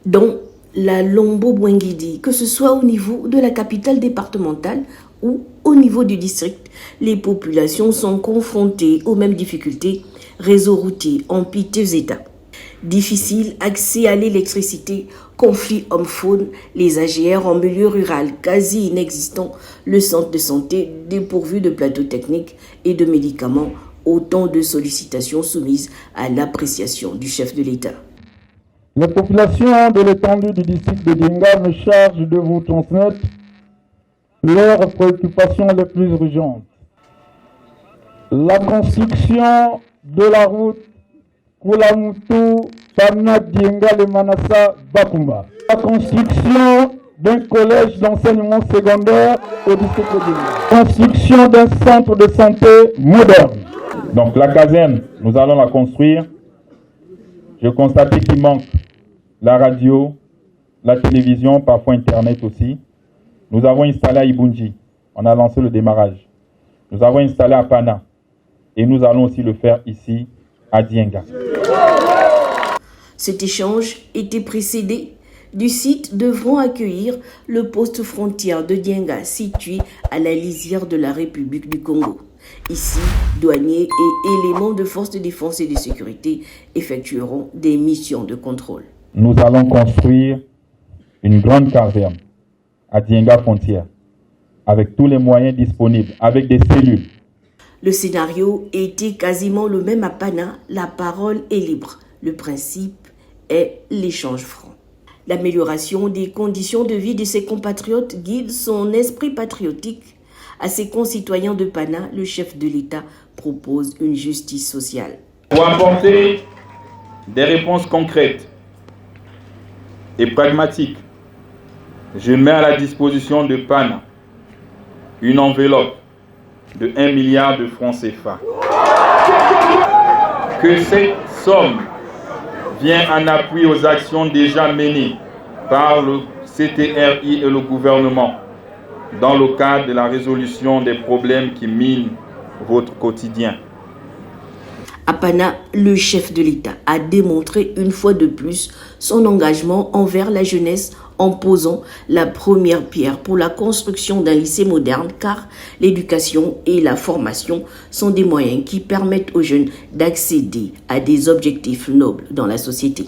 dans la Lombo-Bouengidi, que ce soit au niveau de la capitale départementale ou au niveau du district, les populations sont confrontées aux mêmes difficultés, réseau routier en piteux état. Difficile accès à l'électricité, conflit homme-faune, les AGR en milieu rural quasi inexistant, le centre de santé dépourvu de plateaux techniques et de médicaments, autant de sollicitations soumises à l'appréciation du chef de l'État. Les populations de l'étendue du district de Dienga me chargent de vous transmettre leurs préoccupations les plus urgentes. La construction de la route Kulamutu, Pana, Dienga, le Manassa, Bakumba. La construction d'un collège d'enseignement secondaire au district de Dienga. Construction d'un centre de santé moderne. Donc la caserne, nous allons la construire. Je constate qu'il manque la radio, la télévision, parfois Internet aussi. Nous avons installé à Ibunji. On a lancé le démarrage. Nous avons installé à Pana. Et nous allons aussi le faire ici, à Dienga. Cet échange était précédé du site devront accueillir le poste frontière de Dienga situé à la lisière de la République du Congo. Ici, douaniers et éléments de forces de défense et de sécurité effectueront des missions de contrôle. Nous allons construire une grande caserne à Dienga frontière avec tous les moyens disponibles, avec des cellules. Le scénario était quasiment le même à Pana, la parole est libre. Le principe est l'échange franc. L'amélioration des conditions de vie de ses compatriotes guide son esprit patriotique. À ses concitoyens de Pana, le chef de l'État propose une justice sociale. Pour apporter des réponses concrètes et pragmatiques, je mets à la disposition de Pana une enveloppe de 1 milliard de francs CFA. Que cette somme vient en appui aux actions déjà menées par le CTRI et le gouvernement dans le cadre de la résolution des problèmes qui minent votre quotidien. À Pana, le chef de l'État a démontré une fois de plus son engagement envers la jeunesse en posant la première pierre pour la construction d'un lycée moderne, car l'éducation et la formation sont des moyens qui permettent aux jeunes d'accéder à des objectifs nobles dans la société.